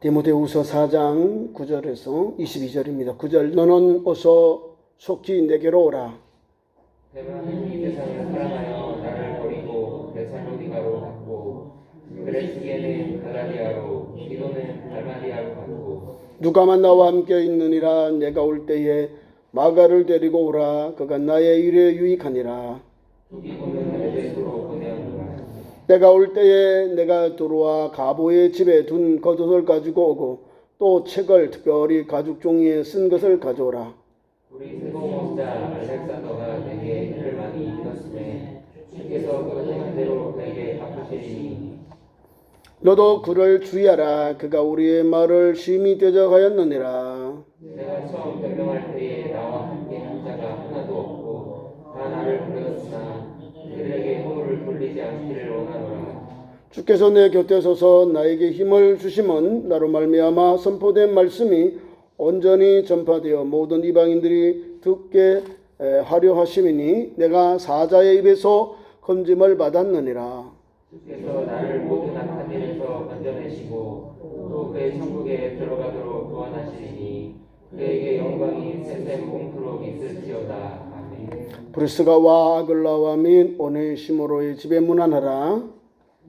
디모데후서 4장 9절에서 22절입니다. 9절 너는 어서 속히 내게로 오라. 대만은 이 세상을 사랑하여 나를 버리고 데살로니가로 갔고 그레스게는 갈라디아로 디도는 달마디아로 갔고 누가만 나와 함께 있느니라. 내가 올 때에 마가를 데리고 오라. 그가 나의 일에 유익하니라. 두기고는 에베소로 보내었노라. 내가 올 때에 내가 들어와 가보의 집에 둔 겉옷을 가지고 오고 또 책을 특별히 가죽 종이에 쓴 것을 가져오라. 우리 세공목자 알렉산더가 내게 일을 많이 일렀으매 주께서 그 행한대로 내게 갚으시리니 너도 그를 주의하라. 그가 우리의 말을 심히 대적하였느니라. 내가 처음 변명할 때에 나와 함께 한 자가 하나도 없고 다 나를 버렸으나 그들에게 호를 돌리지 않기를 원하노라. 주께서 내 곁에 서서 나에게 힘을 주심은 나로 말미암아 선포된 말씀이 온전히 전파되어 모든 이방인들이 듣게 하려 하심이니 내가 사자의 입에서 검짐을 받았느니라. 주께서 나를 모든 악한 일에서 건져내시고 또 그의 천국에 들어가도록 구원하시리니 그에게 영광이 세세 공토록 있을지어다. 아멘. 브리스가와 아글라와 및 오네시모로의 집에 문안하라.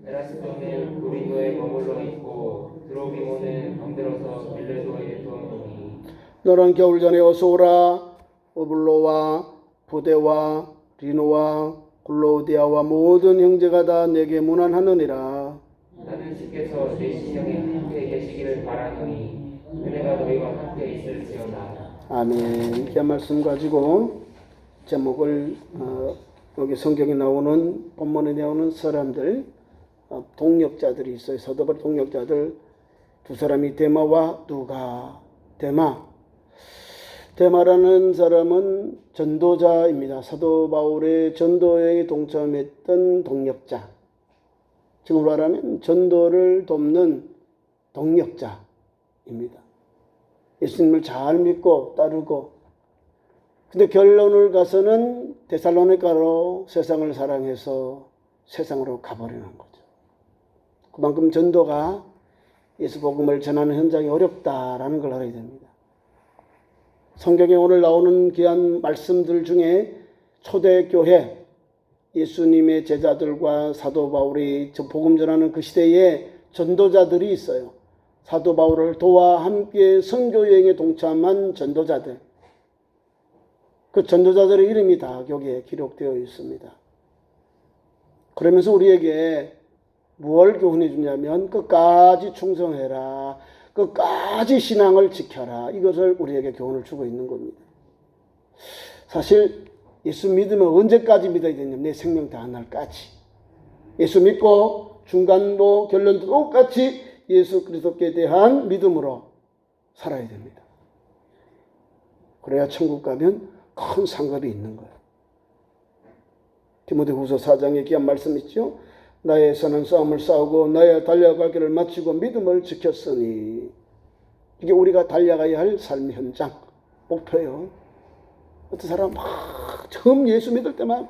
에라스도는 고린도에 머물러 있고 드로비모는 병들어서 빌레도에 두었노니 너는 겨울 전에 어서 오라. 오블로와 부데와 리노와 글로디아와 모든 형제가 다 내게 문안하느니라. 나는 주께서 내 심령에 함께 계시기를 바라노니 은혜가 너희와 함께 있을지어다. 아멘. 귀한 말씀 가지고 제목을 여기 성경에 나오는 본문에 나오는 사람들 동력자들이 있어요. 사도 바울 동력자들 두 사람이 데마와 누가. 데마라는 사람은 전도자입니다. 사도 바울의 전도에 동참했던 동력자. 지금 말하면 전도를 돕는 동력자입니다. 예수님을 잘 믿고 따르고 근데 결론을 가서는 데살로니가로 세상을 사랑해서 세상으로 가버리는 거죠. 그만큼 전도가 예수 복음을 전하는 현장이 어렵다라는 걸 알아야 됩니다. 성경에 오늘 나오는 귀한 말씀들 중에 초대교회 예수님의 제자들과 사도 바울이 복음 전하는 그 시대에 전도자들이 있어요. 사도 바울을 도와 함께 선교 여행에 동참한 전도자들. 그 전도자들의 이름이 다 여기에 기록되어 있습니다. 그러면서 우리에게 무엇을 교훈해 주냐면 끝까지 충성해라. 끝까지 신앙을 지켜라. 이것을 우리에게 교훈을 주고 있는 겁니다. 사실 예수 믿으면 언제까지 믿어야 되냐면 내 생명 다한 날까지. 예수 믿고 중간도 결론도 똑같이 예수 그리스도께 대한 믿음으로 살아야 됩니다. 그래야 천국 가면 큰 상급이 있는 거예요. 디모데후서 4장에 귀한 말씀 있죠. 나의 선한 싸움을 싸우고 나의 달려갈 길을 마치고 믿음을 지켰으니. 이게 우리가 달려가야 할 삶의 현장, 목표예요. 어떤 사람 처음 예수 믿을 때만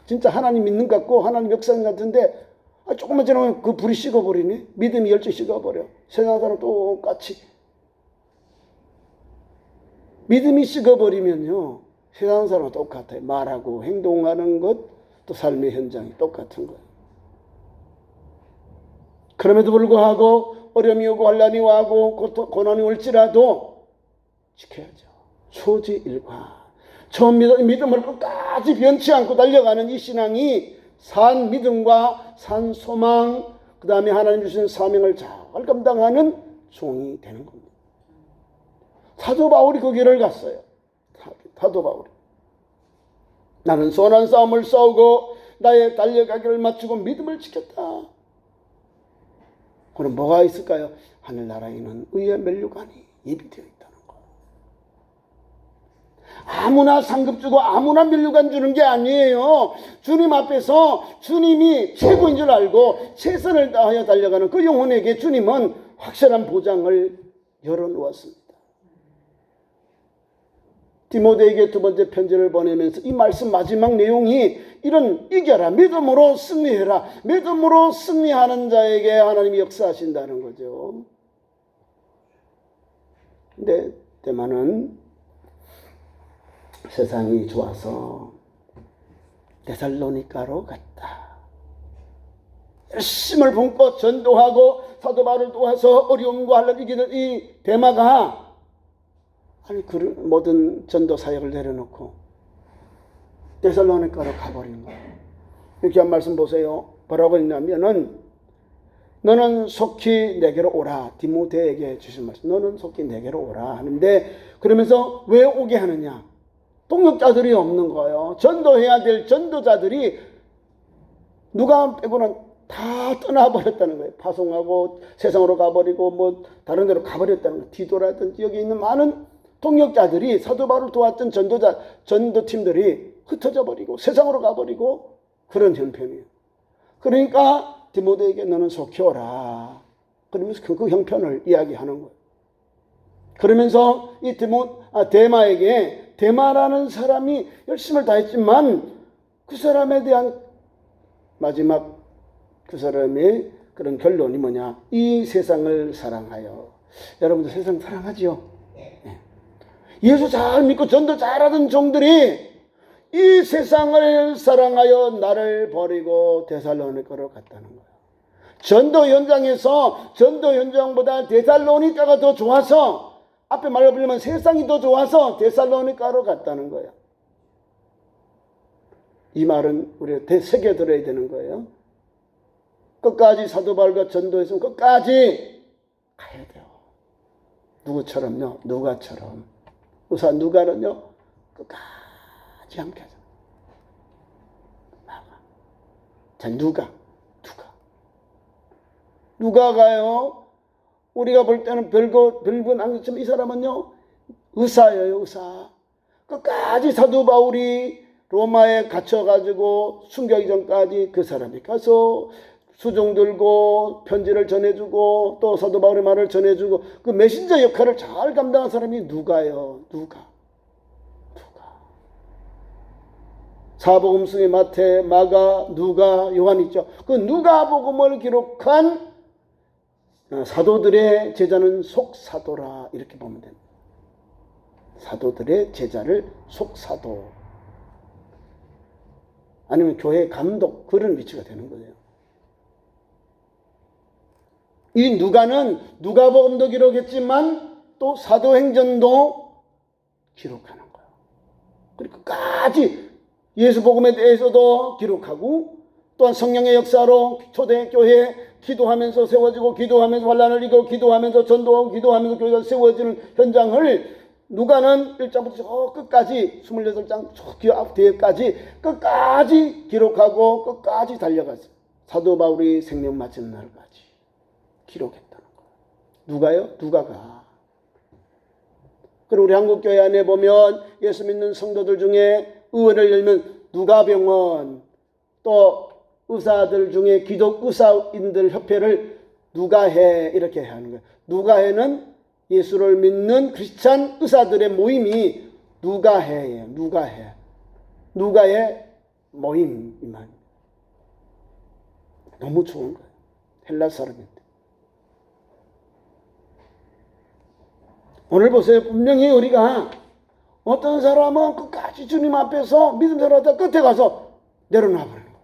진짜 하나님 믿는 것 같고 하나님 역사는 같은데 조금만 지나면 그 불이 식어버리네. 믿음이 열정이 식어버려. 세상 사람 똑같이. 믿음이 식어버리면요 세상 사람은 똑같아요. 말하고 행동하는 것 또 삶의 현장이 똑같은 거예요. 그럼에도 불구하고 어려움이 오고 환난이 와고 고난이 올지라도 지켜야죠. 초지일관. 처음 믿음을 끝까지 변치 않고 달려가는 이 신앙이 산 믿음과 산 소망 그 다음에 하나님 주신 사명을 잘 감당하는 종이 되는 겁니다. 사도 바울이 그 길을 갔어요. 사도 바울이. 나는 선한 싸움을 싸우고 나의 달려가기를 마치고 믿음을 지켰다. 그럼 뭐가 있을까요? 하늘나라에는 의의 면류관이 예비되어 있다는 거. 아무나 상급 주고 아무나 면류관 주는 게 아니에요. 주님 앞에서 주님이 최고인 줄 알고 최선을 다하여 달려가는 그 영혼에게 주님은 확실한 보장을 열어놓았습니다. 디모데에게 두 번째 편지를 보내면서 이 말씀 마지막 내용이 이런 이겨라. 믿음으로 승리해라. 믿음으로 승리하는 자에게 하나님이 역사하신다는 거죠. 근데 대만은 세상이 좋아서 데살로니가로 갔다. 열심을 품고 전도하고 사도 바울을 도와서 어려움과 환난을 이기는 이 대마가 모든 전도 사역을 내려놓고 데살로니가로 가버린 거예요. 이렇게 한 말씀 보세요. 뭐라고 했냐면은 너는 속히 내게로 오라. 디모데에게 주신 말씀. 너는 속히 내게로 오라 하는데, 그러면서 왜 오게 하느냐? 동역자들이 없는 거예요. 전도해야 될 전도자들이 누가 빼고는 다 떠나버렸다는 거예요. 파송하고 세상으로 가버리고 뭐 다른 데로 가버렸다는 거예요. 디도라든지 여기 있는 많은 동역자들이 사도 바울을 도왔던 전도팀들이 흩어져 버리고 세상으로 가버리고 그런 형편이에요. 그러니까 디모데에게 너는 속히 오라. 그러면서 그 형편을 이야기하는 거예요. 그러면서 이 데마에게, 데마라는 사람이 열심을 다했지만 그 사람에 대한 마지막 그 사람의 그런 결론이 뭐냐? 이 세상을 사랑하여. 여러분들 세상 사랑하지요? 네. 예수 잘 믿고 전도 잘하던 종들이 이 세상을 사랑하여 나를 버리고 데살로니가로 갔다는 거예요. 전도 현장에서 전도 현장보다 데살로니가가 더 좋아서, 앞에 말을 빌리면 세상이 더 좋아서 데살로니가로 갔다는 거예요. 이 말은 우리가 되새겨들어야 되는 거예요. 끝까지 사도 바울과 전도했으면 끝까지 가야 돼요. 누구처럼요? 누가처럼. 우선 누가는요, 끝까지 함께 하자. 자, 누가가요, 우리가 볼 때는 별건 아니지만 이 사람은요, 의사예요, 의사. 끝까지 사도 바울이 로마에 갇혀가지고 숨기기 전까지 그 사람이 가서 수종 들고 편지를 전해주고 또 사도 바울의 말을 전해주고 그 메신저 역할을 잘 감당한 사람이 누가요? 누가? 사복음 중에 마태, 마가, 누가, 요한 있죠. 그 누가복음을 기록한 사도들의 제자는 속사도라, 이렇게 보면 됩니다. 사도들의 제자를 속사도, 아니면 교회 감독, 그런 위치가 되는 거예요. 이 누가는 누가복음도 기록했지만 또 사도행전도 기록하는 거예요. 그리고 끝까지 예수복음에 대해서도 기록하고, 또한 성령의 역사로 초대교회 기도하면서 세워지고, 기도하면서 환난을 이기고, 기도하면서 전도하고, 기도하면서 교회가 세워지는 현장을 누가는 1장부터 끝까지 28장 뒤에까지 끝까지 기록하고 끝까지 달려갔어요. 사도 바울이 생명 마치는 날까지 기록했다는 거예요. 누가요? 누가가. 그리고 우리 한국교회 안에 보면 예수 믿는 성도들 중에 의원을 열면 누가병원, 또 의사들 중에 기독의사인들 협회를 누가회, 이렇게 하는 거예요. 누가회는 예수를 믿는 크리스찬 의사들의 모임이 누가회예요. 누가회. 누가의 모임이만. 너무 좋은 거예요. 헬라 사람인데. 오늘 보세요. 분명히 우리가 어떤 사람은 끝까지 주님 앞에서 믿음 생활하다 끝에 가서 내려놔 버리는 거야.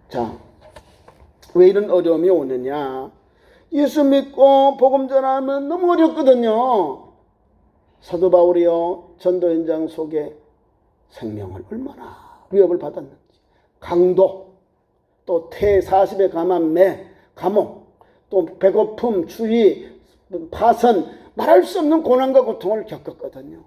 자, 왜 이런 어려움이 오느냐? 예수 믿고 복음 전하면 너무 어렵거든요. 사도 바울이요, 전도 현장 속에 생명을 얼마나 위협을 받았는지, 강도, 또 태 40에 감한 매, 감옥, 또 배고픔, 추위, 파선, 말할 수 없는 고난과 고통을 겪었거든요.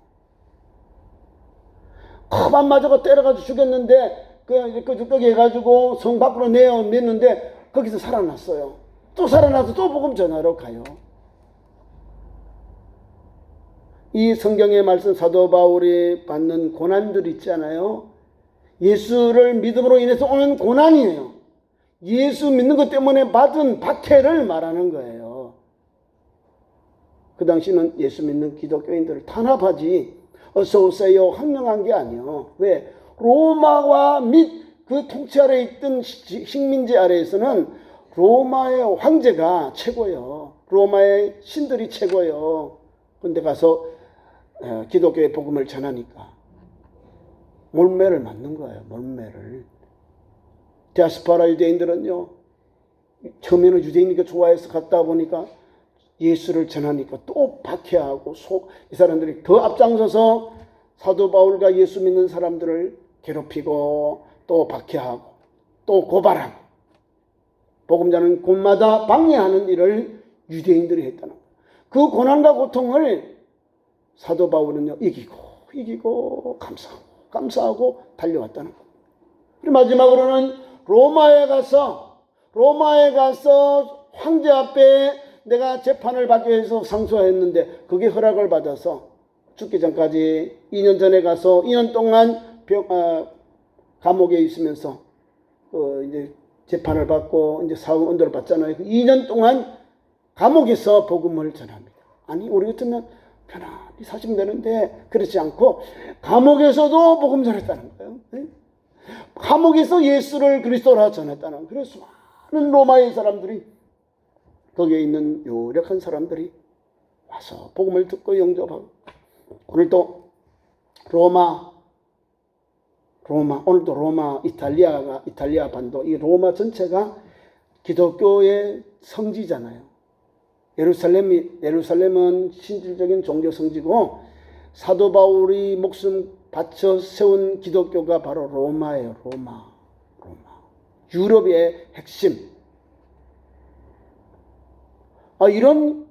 커만 맞아가 때려가지고 죽였는데 거기 해가지고 성 밖으로 내어냈는데 거기서 살아났어요. 또 살아나서 또 복음 전하러 가요. 이 성경의 말씀, 사도 바울이 받는 고난들 있잖아요. 예수를 믿음으로 인해서 오는 고난이에요. 예수 믿는 것 때문에 받은 박해를 말하는 거예요. 그 당시는 예수 믿는 기독교인들을 탄압하지 어서 오세요 항명한 게 아니에요. 왜? 로마와 및 그 통치 아래에 있던 식민지 아래에서는 로마의 황제가 최고예요. 로마의 신들이 최고예요. 근데 가서 기독교의 복음을 전하니까 몰매를 맞는 거예요. 몰매를. 디아스포라 유대인들은요, 처음에는 유대인이니까 좋아해서 갔다 보니까 예수를 전하니까 또 박해하고 이 사람들이 더 앞장서서 사도 바울과 예수 믿는 사람들을 괴롭히고 또 박해하고 또 고발하고 복음 전하는 곳마다 방해하는 일을 유대인들이 했다는 거예요. 그 고난과 고통을 사도 바울은요, 이기고 감사하고 달려왔다는 거예요. 그리고 마지막으로는 로마에 가서 황제 앞에 내가 재판을 받기 위해서 상소했는데 그게 허락을 받아서 죽기 전까지 2년 전에 가서 2년 동안 감옥에 있으면서 이제 재판을 받고 이제 사후 언도를 받잖아요. 2년 동안 감옥에서 복음을 전합니다. 아니, 우리 같으면 편안히 사시면 되는데 그렇지 않고 감옥에서도 복음 전했다는 거예요. 네? 감옥에서 예수를 그리스도라 전했다는 거예요. 그래서 많은 로마의 사람들이, 거기에 있는 유력한 사람들이 와서 복음을 듣고 영접하고, 오늘도 이탈리아 반도, 이 로마 전체가 기독교의 성지잖아요. 예루살렘은 신질적인 종교 성지고 사도 바울이 목숨 바쳐 세운 기독교가 바로 로마예요. 로마. 유럽의 핵심. 이런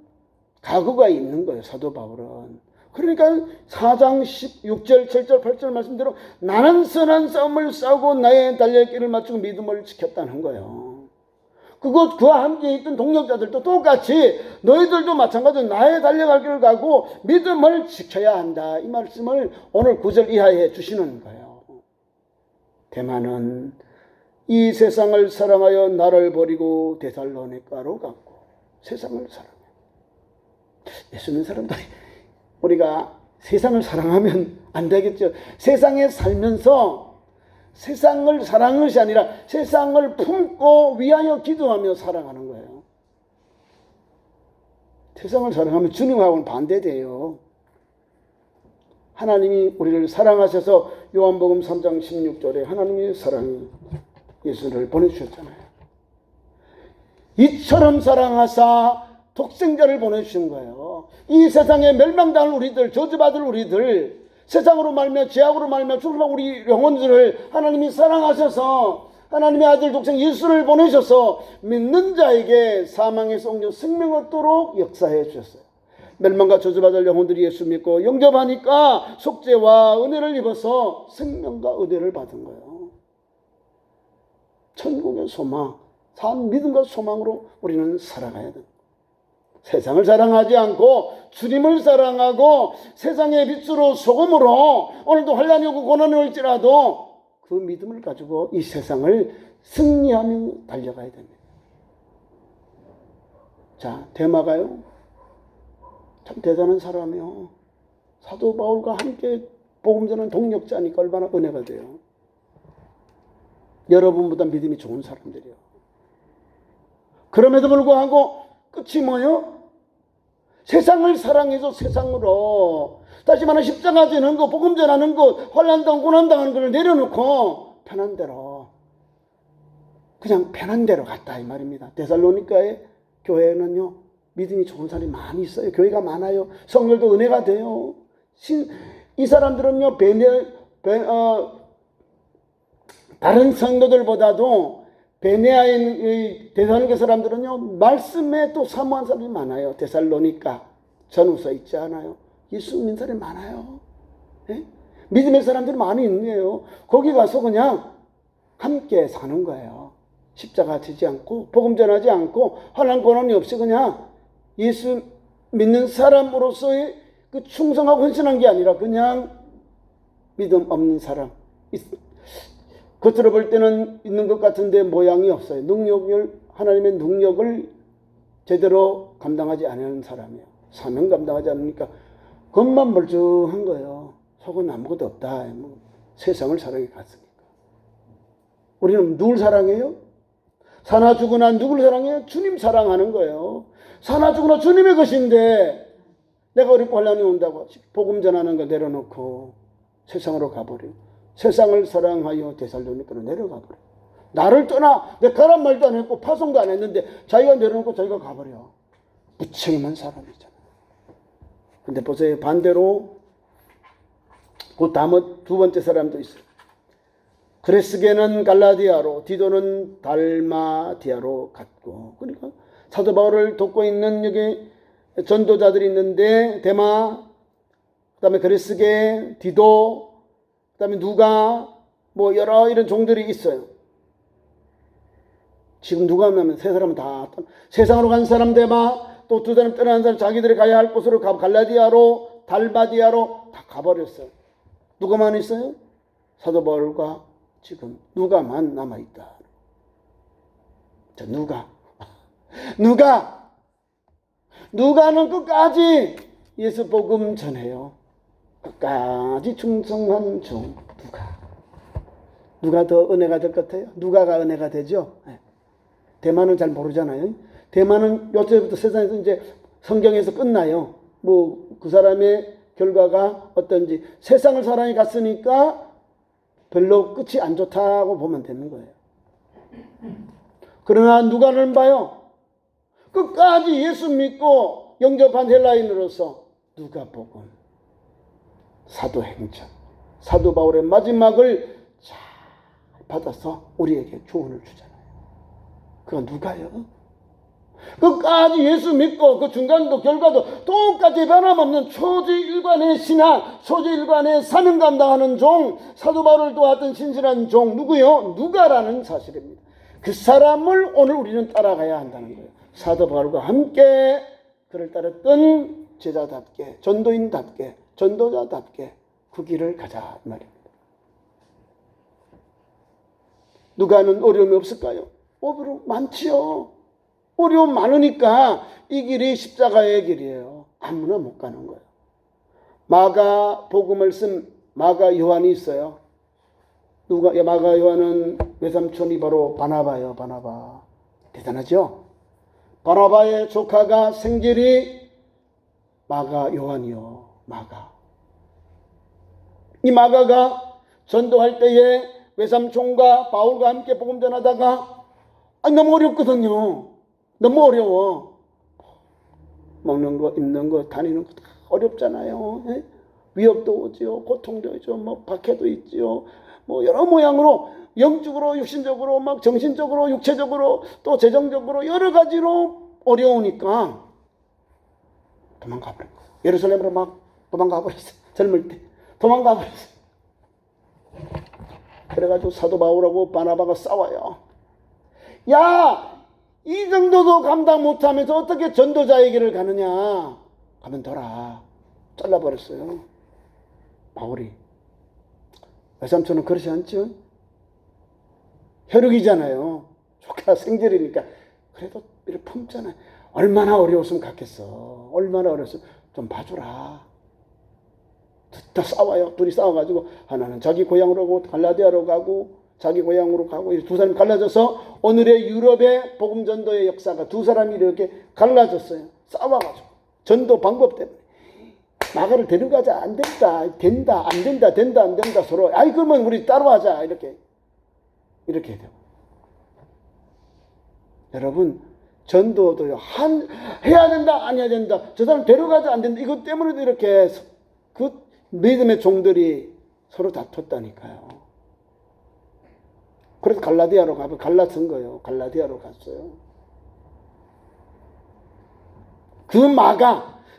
각오가 있는 거예요, 사도 바울은. 그러니까 4장 16절, 7절, 8절 말씀대로 나는 선한 싸움을 싸우고 나의 달릴 길을 마치고 믿음을 지켰다는 거예요. 그와 함께 있던 동력자들도 똑같이 너희들도 마찬가지로 나의 달려갈 길을 가고 믿음을 지켜야 한다. 이 말씀을 오늘 9절 이하에 주시는 거예요. 대만은 이 세상을 사랑하여 나를 버리고 데살로니가로 갔고, 세상을 사랑해. 예수 믿는 사람들이 우리가 세상을 사랑하면 안 되겠죠. 세상에 살면서 세상을 사랑하는 것이 아니라 세상을 품고 위하여 기도하며 사랑하는 거예요. 세상을 사랑하면 주님하고는 반대돼요. 하나님이 우리를 사랑하셔서 요한복음 3장 16절에 하나님의 사랑이 예수를 보내주셨잖아요. 이처럼 사랑하사 독생자를 보내주신 거예요. 이 세상에 멸망당할 우리들, 저주받을 우리들, 세상으로 말며 죄악으로 말며 죽을 우리 영혼들을 하나님이 사랑하셔서 하나님의 아들 독생 예수를 보내셔서 믿는 자에게 사망에서 옮겨 생명 얻도록 역사해 주셨어요. 멸망과 저주받을 영혼들이 예수 믿고 영접하니까 속죄와 은혜를 입어서 생명과 은혜를 받은 거예요. 천국의 소망, 산 믿음과 소망으로 우리는 살아가야 됩니다. 세상을 사랑하지 않고 주님을 사랑하고 세상의 빛으로 소금으로 오늘도 환난이 오고 고난이 올지라도 그 믿음을 가지고 이 세상을 승리하며 달려가야 됩니다. 자, 데마가요, 참 대단한 사람이요. 사도 바울과 함께 복음 전하는 동력자니까 얼마나 은혜가 돼요. 여러분보다 믿음이 좋은 사람들이요. 그럼에도 불구하고 끝이 뭐요? 세상을 사랑해서 세상으로, 다시 말하면 십자가 지는 거, 복음 전하는 거, 환난당하고 고난당하는 걸 내려놓고 편한 대로, 그냥 편한 대로 갔다 이 말입니다. 데살로니가의 교회는요, 믿음이 좋은 사람이 많이 있어요. 교회가 많아요. 성결도 은혜가 돼요. 이 사람들은요, 다른 성도들보다도 베네아의 데살로니가 사람들은요, 말씀에 또 사모한 사람이 많아요. 데살로니가 전후서 있지 않아요? 예수 믿는 사람이 많아요. 네? 믿음의 사람들이 많이 있는 거예요. 거기 가서 그냥 함께 사는 거예요. 십자가 지지 않고 복음 전하지 않고 환난 고난이 없이 그냥 예수 믿는 사람으로서의 그 충성하고 헌신한 게 아니라 그냥 믿음 없는 사람, 겉으로 볼 때는 있는 것 같은데 모양이 없어요. 하나님의 능력을 제대로 감당하지 않는 사람이에요. 사명 감당하지 않으니까 겉만 멀쩡한 거예요. 속은 아무것도 없다. 세상을 사랑해 갔으니까. 우리는 누굴 사랑해요? 사나 죽으나 누굴 사랑해? 주님 사랑하는 거예요. 사나 죽으나 주님의 것인데 내가 어렵고 환난이 온다고 복음 전하는 거 내려놓고 세상으로 가버려. 세상을 사랑하여 데살로니가로 내려가 버려. 나를 떠나 내 가란 말도 안 했고 파송도 안 했는데 자기가 내려놓고 자기가 가버려. 무책임한 사람이잖아. 근데 보세요. 반대로 그 다음 두 번째 사람도 있어요. 그레스게는 갈라디아로, 디도는 달마디아로 갔고. 그러니까 사도 바울을 돕고 있는 여기 전도자들이 있는데 데마, 그다음에 그레스게, 디도, 그다음에 누가 뭐 여러 이런 종들이 있어요. 지금 누가 하면 세 사람은 다 세상으로 간 사람 데마, 또 두 사람 떠나는 사람 자기들이 가야 할 곳으로 가 갈라디아로, 달마디아로 다 가버렸어요. 누가만 있어요? 사도 바울과 지금 누가만 남아 있다. 자, 누가는 끝까지 예수 복음 전해요. 끝까지 충성한 종 누가 더 은혜가 될 것 같아요? 누가가 은혜가 되죠. 대만은 잘 모르잖아요. 대만은 요새부터 세상에서 이제 성경에서 끝나요. 뭐 그 사람의 결과가 어떤지 세상을 사랑이 갔으니까 별로 끝이 안 좋다고 보면 되는 거예요. 그러나 누가는 봐요. 끝까지 예수 믿고 영접한 헬라인으로서 누가복음, 사도행전, 사도 바울의 마지막을 잘 받아서 우리에게 교훈을 주잖아요. 그건 누가요? 끝까지 예수 믿고 그 중간도 결과도 똑같이 변함없는 초지일관의 신앙, 초지일관의 사명 감당하는 종, 사도 바울을 도왔던 신실한 종 누구요? 누가라는 사실입니다. 그 사람을 오늘 우리는 따라가야 한다는 거예요. 사도 바울과 함께 그를 따랐던 제자답게, 전도인답게, 전도자답게 그 길을 가자 이 말입니다. 누가는 어려움이 없을까요? 어려움 많지요. 어려움 많으니까 이 길이 십자가의 길이에요. 아무나 못 가는 거예요. 마가 복음을 쓴 마가 요한이 있어요. 마가 요한은 외삼촌이 바로 바나바예요. 바나바. 대단하죠? 바나바의 조카가 생질이 마가 요한이요. 마가. 이 마가가 전도할 때에 외삼촌과 바울과 함께 복음 전하다가 너무 어렵거든요. 너무 어려워. 먹는 거, 입는 거, 다니는 거 다 어렵잖아요. 예? 위협도 오지요. 고통도 오죠. 뭐 박해도 있지요. 뭐 여러 모양으로 영적으로, 육신적으로, 막 정신적으로, 육체적으로, 또 재정적으로 여러 가지로 어려우니까 도망가 버린 거예요. 예루살렘으로 막 도망가 버렸어요. 젊을 때 도망가 버렸어요. 그래가지고 사도 바울하고 바나바가 싸워요. 야! 이 정도도 감당 못하면서 어떻게 전도자의 길을 가느냐. 가면 둬라. 잘라버렸어요. 바울이. 외삼촌은 그렇지 않죠? 혈육이잖아요. 조카 생질이니까. 그래도 이렇게 품잖아요. 얼마나 어려웠으면 갔겠어. 얼마나 어려웠으면 좀 봐주라. 다 싸워요. 둘이 싸워가지고 하나는 자기 고향으로 가고 갈라디아로 가고 자기 고향으로 가고 두 사람이 갈라져서 오늘의 유럽의 복음 전도의 역사가 두 사람이 이렇게 갈라졌어요. 싸워가지고 전도 방법 때문에 마가를 데려가자. 안 된다. 된다. 안 된다. 된다. 안 된다. 서로 아이 그러면 우리 따로하자. 이렇게 되고. 여러분 전도도요. 해야 된다. 안 해야 된다. 저 사람 데려가자. 안 된다. 이것 때문에도 이렇게 그 믿음의 종들이 서로 다퉜다니까요. 그래서 갈라디아로 가면 갈라선 거예요. 갈라디아로 갔어요.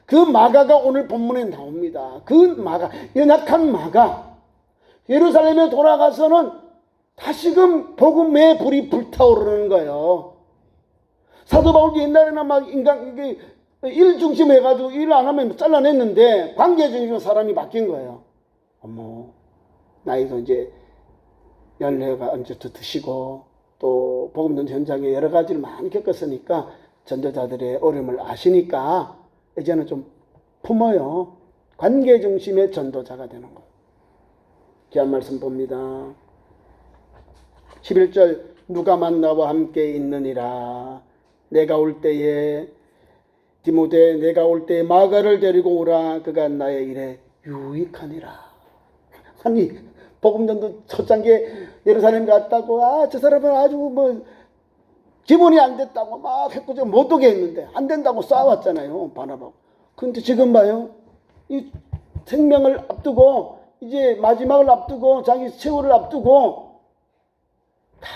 그 마가가 오늘 본문에 나옵니다. 그 마가, 연약한 마가 예루살렘에 돌아가서는 다시금 복음의 불이 불타오르는 거예요. 사도 바울이 옛날에는 막 일 중심 해가지고 일 안 하면 잘라냈는데 관계 중심으로 사람이 바뀐 거예요. 어머, 나이도 이제 연례가 언제부터 드시고 또 복음 전도 현장에 여러 가지를 많이 겪었으니까 전도자들의 어려움을 아시니까 이제는 좀 품어요. 관계 중심의 전도자가 되는 거예요. 귀한 말씀 봅니다. 11절 누가만 나와 함께 있느니라. 내가 올 때에 디모데 내가 올 때에 마가를 데리고 오라. 그가 나의 일에 유익하니라. 아니 복음전도 첫 장계 예루살렘 갔다고 저 사람은 아주 뭐 기본이 안 됐다고 막 했고 못 오게 했는데 안 된다고 싸웠잖아요. 바나바하고. 근데 지금 봐요. 이 생명을 앞두고 이제 마지막을 앞두고 자기 최후를 앞두고 다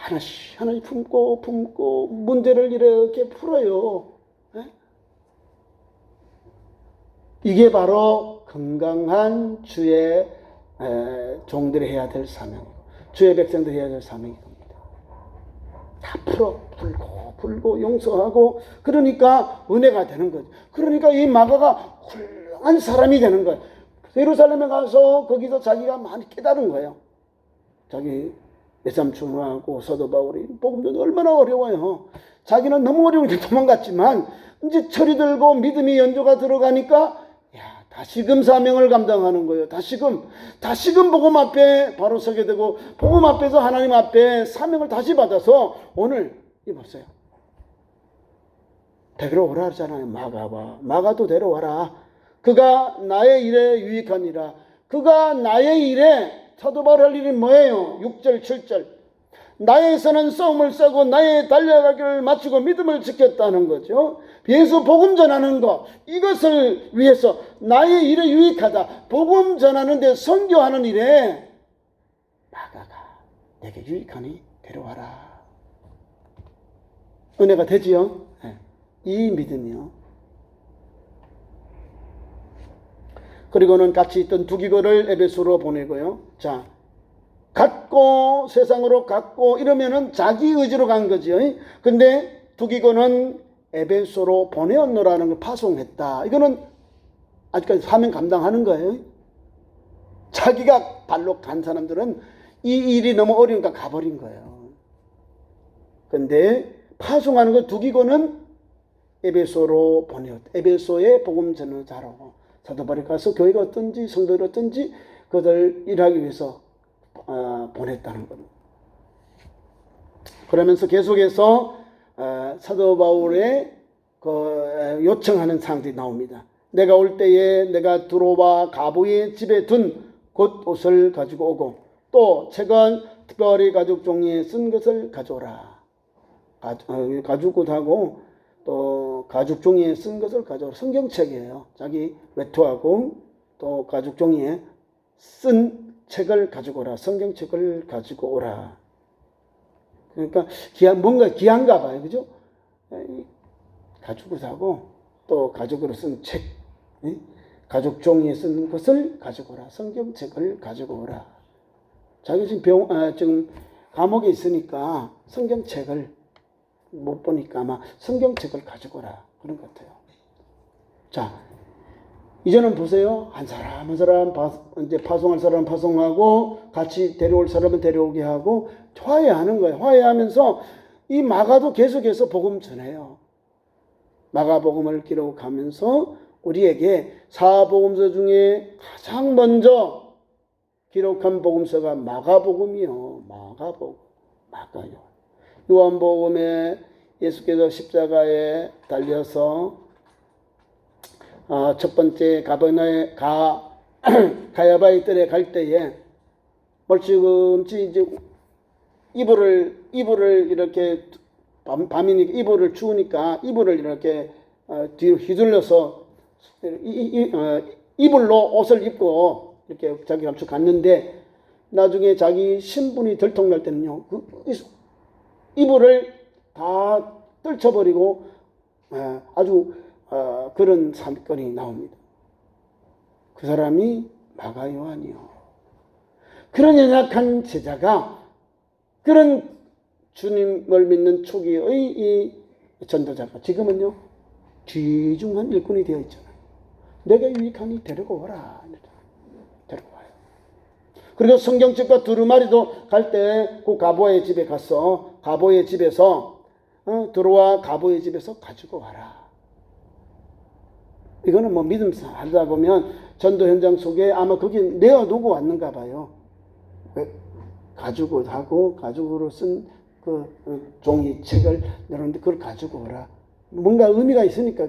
하나씩 품고 문제를 이렇게 풀어요. 네? 이게 바로 건강한 주의 종들이 해야 될 사명이고 주의 백성들이 해야 될 사명이 겁니다. 다 풀고 용서하고 그러니까 은혜가 되는 거죠. 그러니까 이 마가가 훌륭한 사람이 되는 거예요. 예루살렘에 가서 거기서 자기가 많이 깨달은 거예요. 자기 외삼촌하고 사도 바울이 복음전도 얼마나 어려워요. 자기는 너무 어려우니까 도망갔지만 이제 철이 들고 믿음이 연조가 들어가니까 다시금 사명을 감당하는 거예요. 다시금 복음 앞에 바로 서게 되고 복음 앞에서 하나님 앞에 사명을 다시 받아서 오늘 보세요. 데려오라 하잖아요. 마가도 데려와라. 그가 나의 일에 유익하니라. 그가 나의 일에 사도 바울 할 일이 뭐예요? 6절 7절 나의 선한 싸움을 싸고 나의 달려가기를 마치고 믿음을 지켰다는 거죠. 예수 복음 전하는 것 이것을 위해서 나의 일에 유익하다. 복음 전하는 데 선교하는 일에 마가가 내게 유익하니 데려와라. 은혜가 되지요. 네. 이 믿음이요. 그리고는 같이 있던 두기고를 에베소로 보내고요. 자, 세상으로 갔고 이러면은 자기 의지로 간 거죠. 근데 두기고는 에베소로 보내었노라는 걸 파송했다. 이거는 아직까지 사명 감당하는 거예요. 자기가 발로 간 사람들은 이 일이 너무 어려우니까 가버린 거예요. 근데 파송하는 거 두기고는 에베소로 보내었다. 에베소의 복음 전하자로 사도 바울이 가서 교회가 어떤지 성도들이 어떤지 그들 일하기 위해서 보냈다는 겁니다. 그러면서 계속해서 사도 바울의 요청하는 사항들이 나옵니다. 내가 올 때에 내가 들어와 가보의 집에 둔 겉옷을 가지고 오고 또 책은 특별히 가죽 종이에 쓴 것을 가져오라. 가죽옷하고 또 가죽 종이에 쓴 것을 가져오라. 성경책이에요. 자기 외투하고 또 가죽 종이에 쓴 책을 가지고 오라. 성경책을 가지고 오라. 그러니까 뭔가 귀한가 봐요. 그죠? 가죽옷하고 또 가죽으로 쓴 책, 가죽 종이에 쓴 것을 가지고 오라. 성경책을 가지고 오라. 자기 지금 감옥에 있으니까 성경책을 못 보니까 아마 성경책을 가지고 오라. 그런 것 같아요. 자, 이제는 보세요. 한 사람 이제 파송할 사람 파송하고 같이 데려올 사람은 데려오게 하고 화해하는 거예요. 화해하면서 이 마가도 계속해서 복음 전해요. 마가복음을 기록하면서 우리에게 사복음서 중에 가장 먼저 기록한 복음서가 마가복음이요. 마가요. 요한복음에 예수께서 십자가에 달려서 첫 번째 가야바의 뜰에 갈 때에 멀찌감치 이제 이불을 이렇게 밤이니까 이불을 추우니까 이불을 이렇게 뒤로 휘둘러서 이불로 옷을 입고 이렇게 자기 감축 갔는데 나중에 자기 신분이 들통날 때는요 이불을 다 떨쳐버리고 아주 그런 사건이 나옵니다. 그 사람이 마가 요한이요. 그런 연약한 제자가 그런 주님을 믿는 초기의 이 전도자가 지금은요 귀중한 일꾼이 되어 있잖아요. 내가 유익하니 데리고 오라. 데리고 와요. 그리고 성경책과 두루마리도 갈 때 그 가보의 집에 가서 가보의 집에서 들어와 가보의 집에서 가지고 와라. 이거는 뭐 믿음 하다 보면 전도 현장 속에 아마 거기 내어두고 왔는가 봐요. 가죽옷하고 가죽으로 쓴 종이 책을 내놓는데 그걸 가지고 오라. 뭔가 의미가 있으니까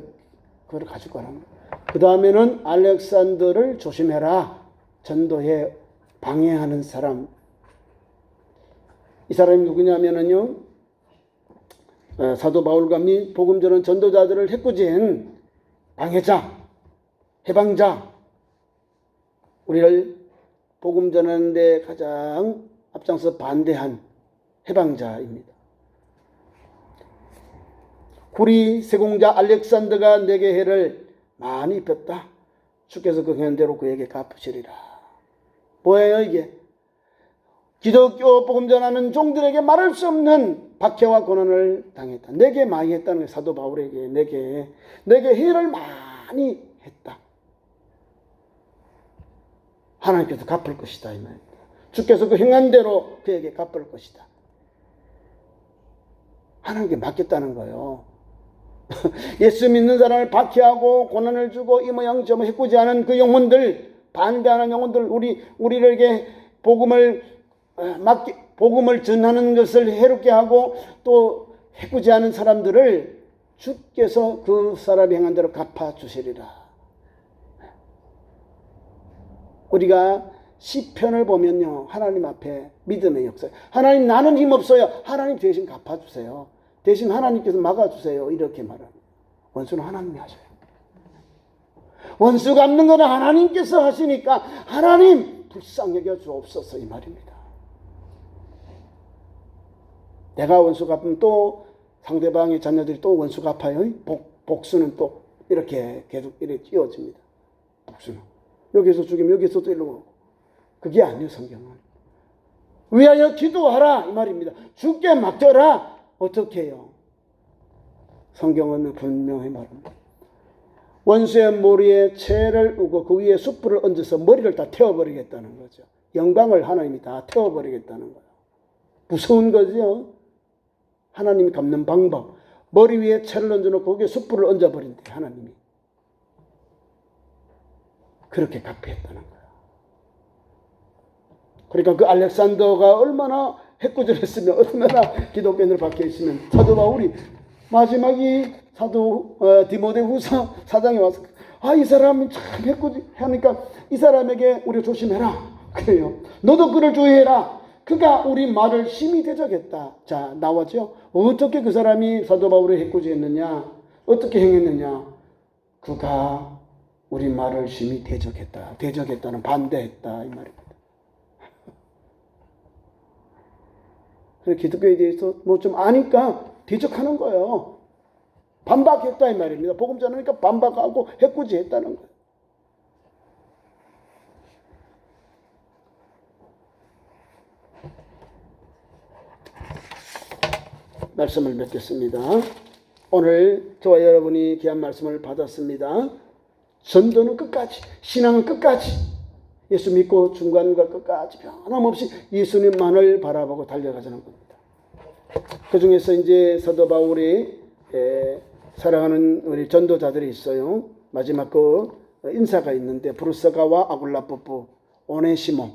그걸 가지고 오라는 거예요. 그 다음에는 알렉산더를 조심해라. 전도에 방해하는 사람. 이 사람이 누구냐면은요, 사도 바울과 및 복음 전하는 전도자들을 해꾸진 방해자, 해방자, 우리를 복음 전하는 데 가장 앞장서 반대한 해방자입니다. 구리 세공자 알렉산더가 내게 해를 많이 입혔다. 주께서 그 행한 대로 그에게 갚으시리라. 뭐예요 이게? 기독교 복음 전하는 종들에게 말할 수 없는 박해와 고난을 당했다. 내게 많이 했다는 거예요. 사도 바울에게 내게 해를 많이 했다. 하나님께서 갚을 것이다 이 말입니다. 주께서 그 행한 대로 그에게 갚을 것이다. 하나님께 맡겼다는 거예요. 예수 믿는 사람을 박해하고 고난을 주고 이 모양 저 모양 해꾸지 않은 그 영혼들, 반대하는 영혼들, 우리에게 복음을 전하는 것을 해롭게 하고 또 해꾸지 않은 사람들을 주께서 그 사람이 행한 대로 갚아주시리라. 우리가 시편을 보면요, 하나님 앞에 믿음의 역사. 하나님 나는 힘없어요. 하나님 대신 갚아주세요. 대신 하나님께서 막아주세요. 이렇게 말합니다. 원수는 하나님이 하셔요. 원수 갚는 거는 하나님께서 하시니까 하나님 불쌍히 여겨 주옵소서 이 말입니다. 내가 원수 갚으면 또 상대방의 자녀들이 또 원수 갚아요. 복수는 또 이렇게 계속 이렇게 띄워집니다. 복수는 여기서 죽이면 여기서 또 일로 오고. 그게 아니에요. 성경은 위하여 기도하라 이 말입니다. 주께 맡겨라. 어떻게 해요? 성경은 분명히 말합니다. 원수의 머리에 채를 우고 그 위에 숯불을 얹어서 머리를 다 태워버리겠다는 거죠. 영광을 하나님이 다 태워버리겠다는 거예요. 무서운 거죠. 하나님이 갚는 방법. 머리 위에 채를 얹어놓고 거기에 숯불을 얹어버린대 하나님이. 그렇게 갚겠다는 거예요. 그러니까 그 알렉산더가 얼마나 해꾸질했으면, 얼마나 기독교인들 밖에 있으면 사도 바울이 마지막이 사도 디모데후서 4장에 와서 이 사람이 참 해꾸질하니까 이 사람에게 우리 조심해라 그래요. 너도 그를 주의해라. 그가 우리 말을 심히 대적했다. 자, 나왔죠. 어떻게 그 사람이 사도 바울을 해꾸질했느냐, 어떻게 행했느냐. 그가 우리 말을 심히 대적했다. 대적했다는 반대했다 이 말입니다. 기독교에 대해서 뭐 좀 아니까 대적하는 거예요. 반박했다 이 말입니다. 복음 전하니까 반박하고 해꾸지했다는 거예요. 말씀을 맺겠습니다. 오늘 저와 여러분이 귀한 말씀을 받았습니다. 전도는 끝까지, 신앙은 끝까지, 예수 믿고 중간과 끝까지 변함없이 예수님만을 바라보고 달려가자는 겁니다. 그 중에서 이제 사도 바울이 사랑하는 우리 전도자들이 있어요. 마지막 그 인사가 있는데 브루스가와 아굴라 부부, 오네시모.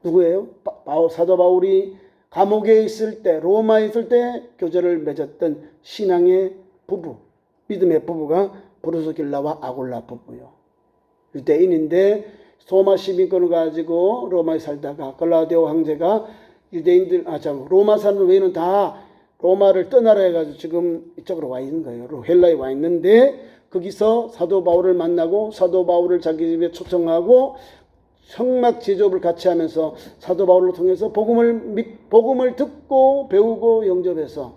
누구예요? 사도 바울이 감옥에 있을 때, 로마에 있을 때 교제를 맺었던 신앙의 부부, 믿음의 부부가 브루스길라와 아굴라 부부요. 유대인인데 소마 시민권을 가지고 로마에 살다가 글라우디오 황제가 유대인들, 로마 사람 외에는 다 로마를 떠나라 해가지고 지금 이쪽으로 와 있는 거예요. 헬라에 와 있는데 거기서 사도 바울을 만나고 사도 바울을 자기 집에 초청하고 성막 제조업을 같이 하면서 사도 바울을 통해서 복음을 듣고 배우고 영접해서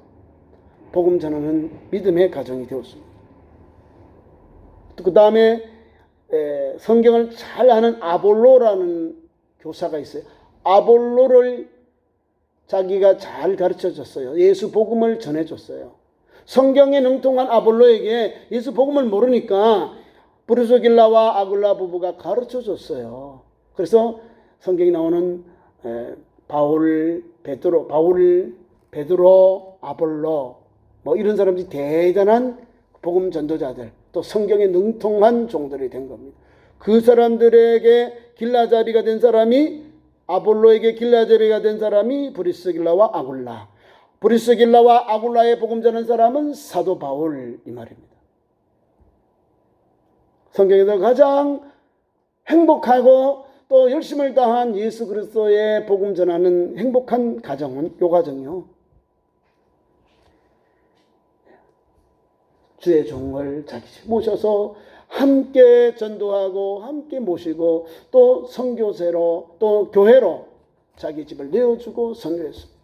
복음 전하는 믿음의 가정이 되었습니다. 그 다음에 성경을 잘 아는 아볼로라는 교사가 있어요. 아볼로를 자기가 잘 가르쳐줬어요. 예수 복음을 전해줬어요. 성경에 능통한 아볼로에게 예수 복음을 모르니까 브루스길라와 아굴라 부부가 가르쳐줬어요. 그래서 성경에 나오는 바울, 베드로, 아볼로 뭐 이런 사람들이 대단한 복음 전도자들, 또 성경에 능통한 종들이 된 겁니다. 그 사람들에게 길라잡이가 된 사람이 아볼로에게 길라제비가 된 사람이 브리스길라와 아굴라. 브리스길라와 아굴라의 복음 전한 사람은 사도 바울 이 말입니다. 성경에서 가장 행복하고 또 열심을 다한 예수 그리스도의 복음 전하는 행복한 가정은 요 가정이요. 주의 종을 자기 집 모셔서 함께 전도하고 함께 모시고 또 선교사로 또 교회로 자기 집을 내어주고 선교했습니다.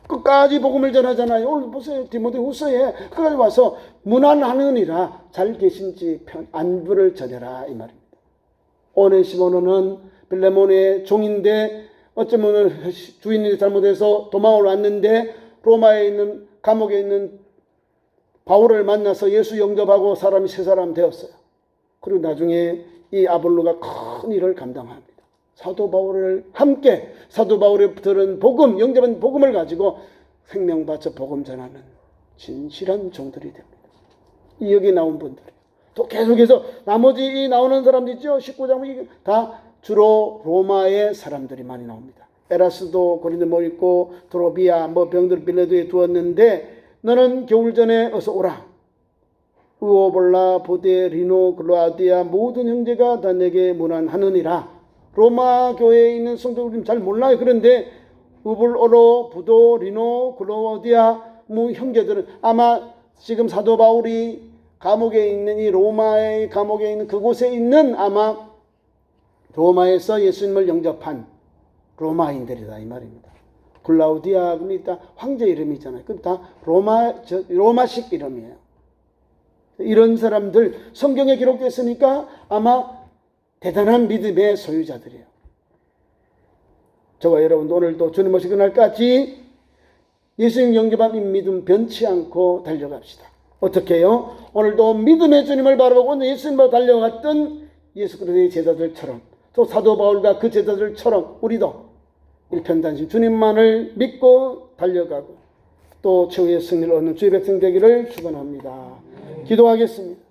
끝까지 복음을 전하잖아요. 오늘 보세요. 디모데후서에 끝까지 와서 문안하느니라 잘 계신지 안부를 전해라 이 말입니다. 오네시모노는 빌레몬의 종인데 어쩌면 주인이 잘못해서 도망을 왔는데 로마에 있는 감옥에 있는 바울을 만나서 예수 영접하고 사람이 세 사람 되었어요. 그리고 나중에 이 아볼로가 큰 일을 감당합니다. 사도 바울을 함께 사도 바울이 들은 복음, 영접한 복음을 가지고 생명 바쳐 복음 전하는 진실한 종들이 됩니다. 이 여기 나온 분들이 또 계속해서 나머지 이 나오는 사람들 있죠. 19장 다 주로 로마의 사람들이 많이 나옵니다. 에라스도 고린도에 뭐 있고 드로비아 뭐 병들 빌레도에 두었는데 너는 겨울 전에 어서 오라. 우오볼라 보데 리노 글로아디아 모든 형제가 다 내게 문안하느니라. 로마 교회에 있는 성도들은 잘 몰라요. 그런데 우불오로 부도 리노 글로아디아 뭐 형제들은 아마 지금 사도 바울이 감옥에 있는 이 로마의 감옥에 있는 그곳에 있는 아마 로마에서 예수님을 영접한 로마인들이다 이 말입니다. 글라우디아 그러니까 황제 이름이잖아요. 그럼 다 로마식 이름이에요. 이런 사람들 성경에 기록됐으니까 아마 대단한 믿음의 소유자들이에요. 저와 여러분도 오늘도 주님 오시기 날까지 예수님 영접한 이 믿음 변치 않고 달려갑시다. 어떻게 해요? 오늘도 믿음의 주님을 바라보고 예수님을 달려갔던 예수 그리스도의 제자들처럼 또 사도 바울과 그 제자들처럼 우리도 일편단심 주님만을 믿고 달려가고 또 최후의 승리를 얻는 주의 백성 되기를 축원합니다. 기도하겠습니다.